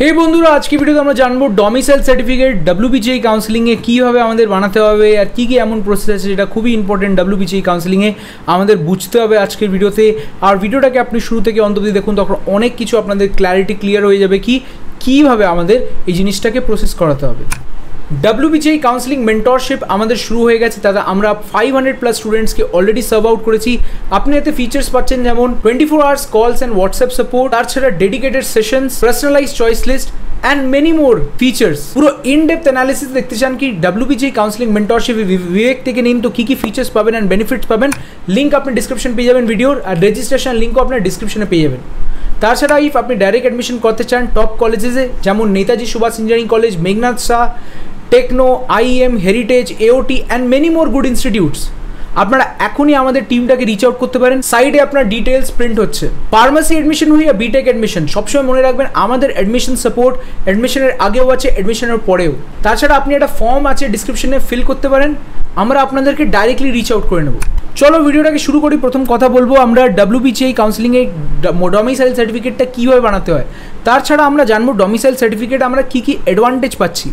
हे বন্ধুরা আজকে ভিডিওতে আমরা জানবো ডমিসাইল সার্টিফিকেট ডব্লিউবিজিআই কাউন্সেলিং এ কিভাবে আমাদের বানাতে হবে আর কি এমন প্রসেস আছে যেটা খুবই ইম্পর্টেন্ট ডব্লিউবিজিআই কাউন্সেলিং এ আমাদের বুঝতে হবে আজকের ভিডিওতে। আর ভিডিওটাকে আপনি শুরু থেকে অন্ত অবধি দেখুন, তখন অনেক কিছু আপনাদের ক্ল্যারিটি ক্লিয়ার হয়ে যাবে কিভাবে আমাদের এই জিনিসটাকে প্রসেস করাতে হবে। ডব্লিউবিজিআই কাউন্সেলিং মেন্টরশিপ আমাদের শুরু হয়ে গেছে, তাতে আমরা 500+ স্টুডেন্টসকে অলরেডি সার্ভ আউট করেছি। আপনি এতে ফিচার্স পাচ্ছেন যেমন 24 hours calls and WhatsApp support, তাছাড়া dedicated sessions, personalised choice list and many more features. পুরো ইন ডেপথ অ্যানালিসিস দেখতে চান কি ডব্লিউবিজিআই কাউন্সেলিং মেন্টরশিপ বিবেক থেকে নিন, তো কী ফিচার্স পাবেন অ্যান্ড বেনিফিটস পাবেন লিঙ্ক আপনি ডিসক্রিপশন পেয়ে যাবেন ভিডিওর, আর রেজিস্ট্রেশন লিঙ্কও আপনার ডিসক্রিপশনে পেয়ে যাবেন। তাছাড়া ইফ আপনি ডাইরেক্ট অ্যাডমিশন করতে চান টপ কলেজেসে যেমন Netaji Subhas engineering college, Meghnad Saha, Techno, IEM, Heritage, AOT and many more good institutes, আপনারা এখনই আমাদের টিমটাকে রিচ আউট করতে পারেন। সাইডে আপনার ডিটেলস প্রিন্ট হচ্ছে। ফার্মাসি অ্যাডমিশন হয়ে বিটেক অ্যাডমিশন সবসময় মনে রাখবেন আমাদের অ্যাডমিশন সাপোর্ট অ্যাডমিশনের আগেও আছে, অ্যাডমিশনের পরেও। তাছাড়া আপনি একটা ফর্ম আছে ডিসক্রিপশনে ফিল করতে পারেন, আমরা আপনাদেরকে ডাইরেক্টলি রিচ আউট করে নেব। চলো ভিডিওটাকে শুরু করি। প্রথম কথা বলবো আমরা ডব্লিউবিজিআই কাউন্সেলিংয়ে ডমিসাইল সার্টিফিকেটটা কীভাবে বানাতে হয়। তাছাড়া আমরা জানবো ডমিসাইল সার্টিফিকেট আমরা কী অ্যাডভান্টেজ পাচ্ছি।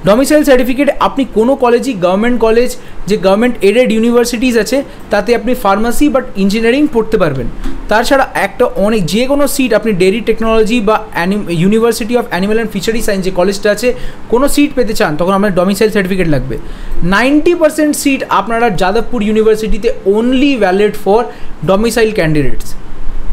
ডমিসাইল সার্টিফিকেট আপনি কোনো কলেজই গভর্নমেন্ট কলেজ যে গভর্নমেন্ট এডেড ইউনিভার্সিটিস আছে তাতে আপনি ফার্মাসি বাট ইঞ্জিনিয়ারিং পড়তে পারবেন। তাছাড়া একটা যে কোনো সিট আপনি ডেয়ারি টেকনোলজি বা university of animal and fishery science যে কলেজটা আছে কোনো সিট পেতে চান তখন আপনার ডমিসাইল সার্টিফিকেট লাগবে। 90% সিট আপনারা যাদবপুর ইউনিভার্সিটিতে only valid for domicile candidates।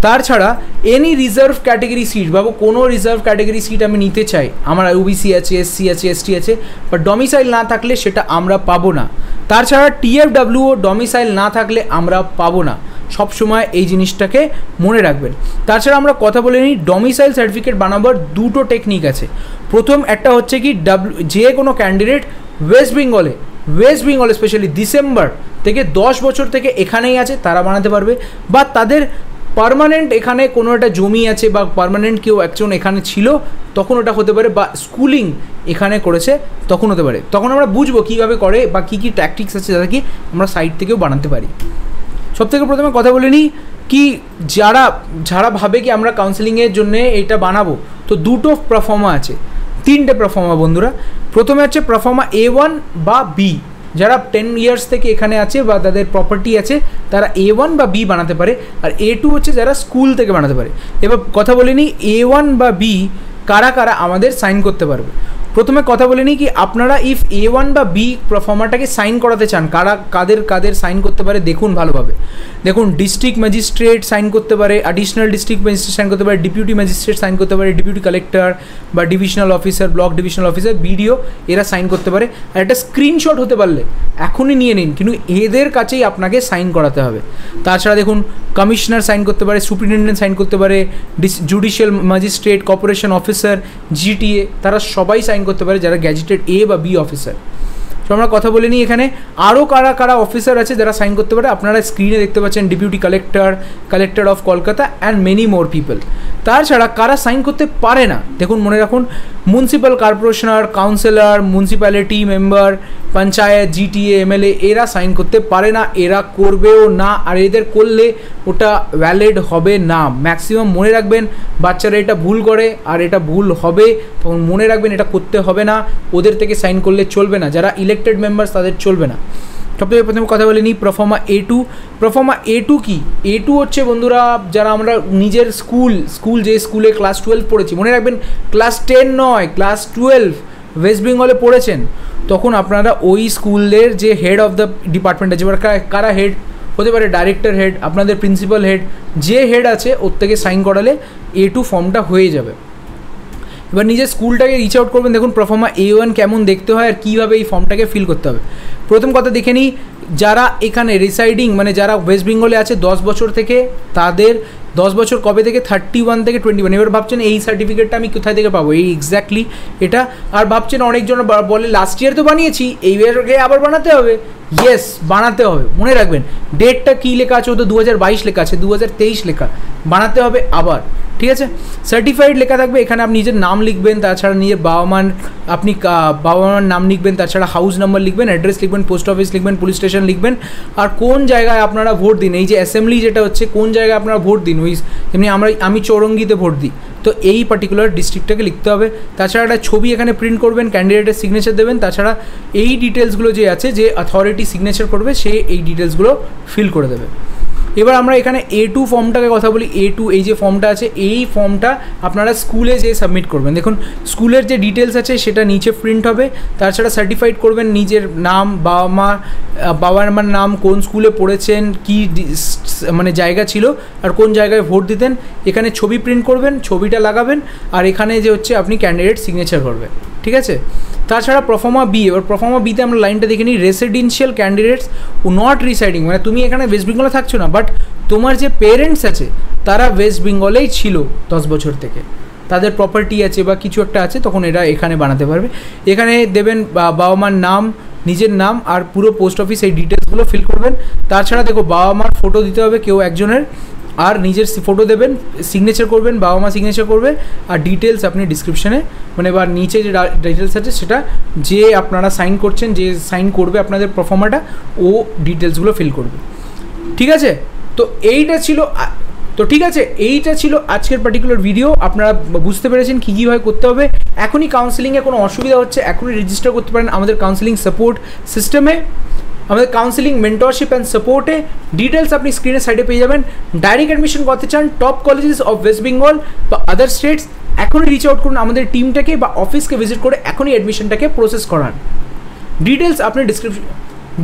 তাছাড়া এনি রিজার্ভ ক্যাটেগরি সিট বা কোনো রিজার্ভ ক্যাটেগরি সিট আমি নিতে চাই, আমার ওবিসি আছে, এসসি আছে, এসটি আছে, বাট ডমিসাইল না থাকলে সেটা আমরা পাবো না। তাছাড়া টিএফডব্লিউ ডমিসাইল না থাকলে আমরা পাবো না, সবসময় এই জিনিসটাকে মনে রাখবেন। তাছাড়া আমরা কথা বলে নিই ডমিসাইল সার্টিফিকেট বানাবার দুটো টেকনিক আছে। প্রথম একটা হচ্ছে কি যে কোনো ক্যান্ডিডেট ওয়েস্ট বেঙ্গলে স্পেশালি ডিসেম্বর থেকে 10 বছর থেকে এখানেই আছে তারা বানাতে পারবে, বা তাদের পার্মানেন্ট এখানে কোনো একটা জমি আছে বা পার্মানেন্ট কেউ একজন এখানে ছিল তখন ওটা হতে পারে, বা স্কুলিং এখানে করেছে তখন হতে পারে। তখন আমরা বুঝবো কীভাবে করে বা কী ট্যাকটিক্স আছে যাতে কি আমরা সাইট থেকেও বানাতে পারি। সবথেকে প্রথমে কথা বলে নিই কি যারা ভাবে কি আমরা কাউন্সেলিংয়ের জন্য এটা বানাবো, তো দুটো প্রফর্মা আছে, 3টে প্রফর্মা বন্ধুরা। প্রথমে হচ্ছে প্রফর্মা A1 বা বি, যারা 10 ইয়ার্স থেকে এখানে আছে বা তাদের প্রপার্টি আছে তারা A1 বা বি বানাতে পারে, আর A2 হচ্ছে যারা স্কুল থেকে বানাতে পারে। এবার কথা বলে নিই A1 বা বি কারা আমাদের সাইন করতে পারবে। প্রথমে কথা বলে নিই কি আপনারা ইফ A1 বা বি প্রফর্মাটাকে সাইন করাতে চান কাদের সাইন করতে পারে দেখুন ভালোভাবে। দেখুন ডিস্ট্রিক্ট ম্যাজিস্ট্রেট সাইন করতে পারে, অ্যাডিশনাল ডিস্ট্রিক্ট ম্যাজিস্ট্রেট সাইন করতে পারে, ডিপুটি ম্যাজিস্ট্রেট সাইন করতে পারে, ডিপুটি কালেক্টর বা divisional officer, block divisional officer, BDO এরা সাইন করতে পারে। আর একটা স্ক্রিনশট হতে পারলে এখনই নিয়ে নিন, কিন্তু এদের কাছেই আপনাকে সাইন করাতে হবে। তাছাড়া দেখুন কমিশনার সাইন করতে পারে, সুপারিনটেন্ডেন্ট সাইন করতে পারে, judicial magistrate, corporation officer, GTA তারা সবাই সাইন করতে পারে যারা গ্যাজেটেড এ বা বি অফিসার। তো আমরা কথা বলে নিই এখানে আরও কারা অফিসার আছে যারা সাইন করতে পারে। আপনারা স্ক্রিনে দেখতে পাচ্ছেন deputy collector of Kolkata and many more people. তাছাড়া কারা সাইন করতে পারে না দেখুন, মনে রাখুন মিউনিসিপ্যাল কর্পোরেশনার, councillor, municipality member, panchayat, GTA, MLA এরা সাইন করতে পারে না, এরা করবেও না, আর এদের করলে ওটা ভ্যালিড হবে না। ম্যাক্সিমাম মনে রাখবেন বাচ্চারা এটা ভুল করে আর এটা ভুল হবে, তখন মনে রাখবেন এটা করতে হবে না, ওদের থেকে সাইন করলে চলবে না, যারা ইলেক্টেড মেম্বার্স তাদের চলবে না। সবথেকে প্রথমে কথা বলে নিই প্রফর্মা A2। প্রফর্মা A2 কি? A2 হচ্ছে বন্ধুরা যারা আমরা নিজের স্কুল যে স্কুলে ক্লাস 12 পড়েছি, মনে রাখবেন ক্লাস 10 নয় ক্লাস 12 ওয়েস্ট বেঙ্গলে পড়েছেন, তখন আপনারা ওই স্কুলের যে হেড অফ দ্য ডিপার্টমেন্ট আছে, কারা হেড হতে পারে, ডাইরেক্টর হেড, আপনাদের প্রিন্সিপাল হেড, যে হেড আছে ওর থেকে সাইন করালে A2 ফর্মটা হয়ে যাবে। এবার নিজের স্কুলটাকে রিচ আউট করবেন। দেখুন প্রফর্মা A1 কেমন দেখতে হয় আর কীভাবে এই ফর্মটাকে ফিল করতে হবে। প্রথম কথা দেখে নিই যারা এখানে রিসাইডিং মানে যারা ওয়েস্ট বেঙ্গলে আছে 10 বছর থেকে, তাদের 10 বছর কবে থেকে 31 থেকে 21। এবার ভাবছেন এই সার্টিফিকেটটা আমি কোথায় থেকে পাবো, এই এক্স্যাক্টলি এটা। আর ভাবছেন অনেকজন বলে লাস্ট ইয়ার তো বানিয়েছি এই ইয়ারকে আবার বানাতে হবে। ইয়েস বানাতে হবে, মনে রাখবেন ডেটটা কী লেখা আছে, ও তো 2022 লেখা আছে, 2023 লেখা, বানাতে হবে আবার, ঠিক আছে। সার্টিফাইড লেখা থাকবে, এখানে আপনি নিজের নাম লিখবেন, তাছাড়া নিজের বাবা মার আপনি বাবা মার নাম লিখবেন, তাছাড়া হাউস নাম্বার লিখবেন, অ্যাড্রেস লিখবেন, পোস্ট অফিস লিখবেন, পুলিশ স্টেশন লিখবেন, আর কোন জায়গায় আপনারা ভোট দিন, এই যে অ্যাসেম্বলি যেটা হচ্ছে কোন জায়গায় আপনারা ভোট দিন, ওই এমনি আমি চৌরঙ্গিতে ভোট দিই, তো এই পার্টিকুলার ডিস্ট্রিক্টটাকে লিখতে হবে। তাছাড়া একটা ছবি এখানে প্রিন্ট করবেন, ক্যান্ডিডেটের সিগনেচার দেবেন, তাছাড়া এই ডিটেলসগুলো যে আছে, যে অথরিটি সিগনেচার করবে সে এই ডিটেলসগুলো ফিল করে দেবে। এবার আমরা এখানে A2 ফর্মটাকে কথা বলি। A2 এই যে ফর্মটা আছে, এই ফর্মটা আপনারা স্কুলে যেয়ে সাবমিট করবেন। দেখুন স্কুলের যে ডিটেলস আছে সেটা নিচে প্রিন্ট হবে, তাছাড়া সার্টিফাইড করবেন নিজের নাম, বাবার মার নাম, কোন স্কুলে পড়েছেন, কি মানে জায়গা ছিল আর কোন জায়গায় ভোট দিতেন, এখানে ছবি প্রিন্ট করবেন, ছবিটা লাগাবেন, আর এখানে যে হচ্ছে আপনি ক্যান্ডিডেট সিগনেচার করবেন, ঠিক আছে। তাছাড়া প্রফর্মা বি, এবার প্রফর্মা বিতে আমরা লাইনটা দেখে নিই, রেসিডেন্সিয়াল ক্যান্ডিডেটস নট রিসাইডিং, মানে তুমি এখানে ওয়েস্ট বেঙ্গলে থাকছো না, বাট তোমার যে পেরেন্টস আছে তারা ওয়েস্ট বেঙ্গলেই ছিল 10 বছর থেকে, তাদের প্রপার্টি আছে বা কিছু একটা আছে, তখন এরা এখানে বানাতে পারবে। এখানে দেবেন বাবা মার নাম, নিজের নাম আর পুরো পোস্ট অফিস, এই ডিটেলসগুলো ফিল করবেন। তাছাড়া দেখো বাবা মার ফটো দিতে হবে কেউ একজনের, আর নিজের ফটো দেবেন, সিগনেচার করবেন, বাবা মা সিগনেচার করবে, আর ডিটেলস আপনি ডিসক্রিপশানে মানে বা নিচে যে ডিটেলস আছে সেটা যে আপনারা সাইন করছেন, যে সাইন করবে আপনাদের প্রফর্মাটা, ও ডিটেলসগুলো ফিল করবে, ঠিক আছে। তো এইটা ছিল আজকের পার্টিকুলার ভিডিও। আপনারা বুঝতে পেরেছেন কী কীভাবে করতে হবে। এখনই কাউন্সেলিংয়ে কোনো অসুবিধা হচ্ছে, এখনই রেজিস্টার করতে পারেন আমাদের কাউন্সেলিং সাপোর্ট সিস্টেমে, আমাদের কাউন্সেলিং মেন্টরশিপ অ্যান্ড সাপোর্টে। ডিটেলস আপনি স্ক্রিনের সাইডে পেয়ে যাবেন। ডাইরেক্ট অ্যাডমিশন করতে চান top colleges of West Bengal বা আদার স্টেটস, এখনই রিচ আউট করুন আমাদের টিমটাকে বা অফিসকে ভিজিট করে এখনই অ্যাডমিশনটাকে প্রসেস করান।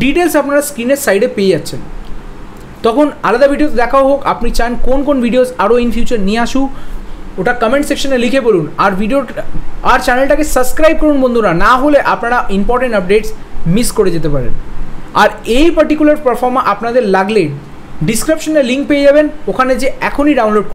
ডিটেলস আপনারা স্ক্রিনের সাইডে পেয়ে যাচ্ছেন। তখন আলাদা ভিডিওতে দেখা হোক, আপনি চান কোন কোন ভিডিওস আরও ইন ফিউচার নিয়ে আসুক ওটা কমেন্ট সেকশনে লিখে বলুন। আর চ্যানেলটাকে সাবস্ক্রাইব করুন বন্ধুরা, না হলে আপনারা ইম্পর্টেন্ট আপডেটস মিস করে যেতে পারেন। আর এই পার্টিকুলার পারফর্মা আপনাদের লাগলে ডিসক্রিপশনে লিঙ্ক পেয়ে যাবেন, ওখানে যে এখনই ডাউনলোড